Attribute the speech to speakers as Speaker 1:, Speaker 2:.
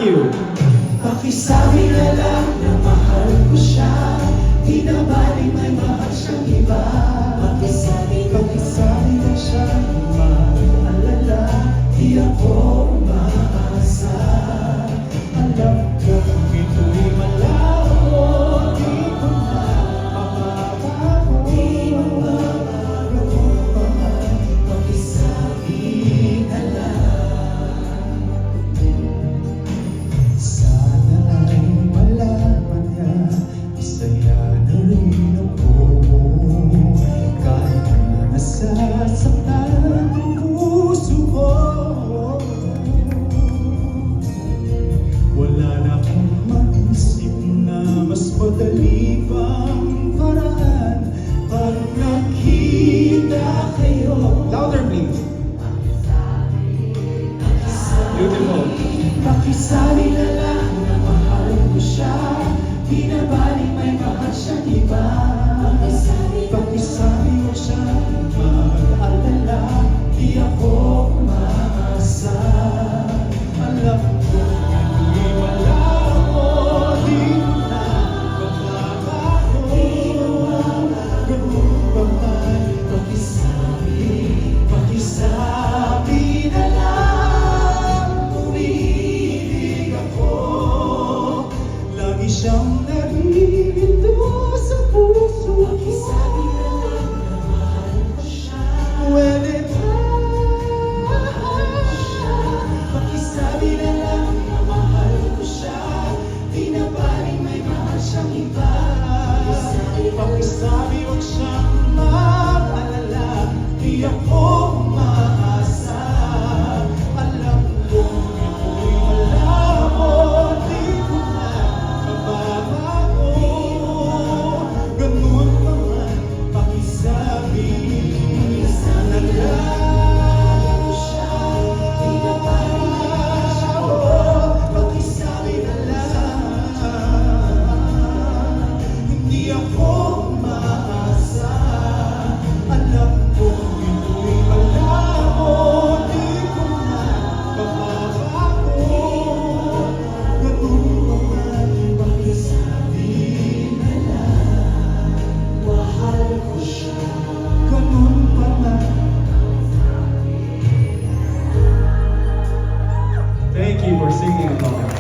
Speaker 1: Thank you.
Speaker 2: Pakisabi na lang na mahal ko siya, di na bali may mahal siyang iba. Pakisabi na siya, maalala, di ako umaasa. Alam ko ito'y malabo, di ko na mababago. Di mababago pa man, pakisabi na lang. Sana ay malaman niya, masaya na rin ako. Kahit na nasasaktan ang puso ko, wala na akong maisip na mas madali pang paraan pag nakita kayo.
Speaker 1: Louder, please. Beautiful.
Speaker 2: Pakisabi na lang na mahal ko siya, di na bali may mahal siyang iba. Pakisabi mo siya, mag-alala, di ako umaasa. Alam ko ito'y malabo, di ko na mababago. Ganun pa man, pakisabi na lang. Umiibig ako, lagi siyang naririto sa puso ko. Pakisabi na lang na mahal ko siya. When it pakisabi na lang na mahal ko siya, di na baling may mahal siyang iba. Pakisabi huwag siyang mag-alala, di ako umaasa. Alam ko ito'y malabo, di ko na mababago. Ganun pa man, pakisabi na lang siya, di na baling may mahal siyang iba. Pakisabi na lang, hindi ako umaasa. Alam ko ito'y malabo, di ko na mababago. Ganun pa man, pakisabi na lang, mahal ko siya. Ganun pa man.
Speaker 1: Thank you for singing along.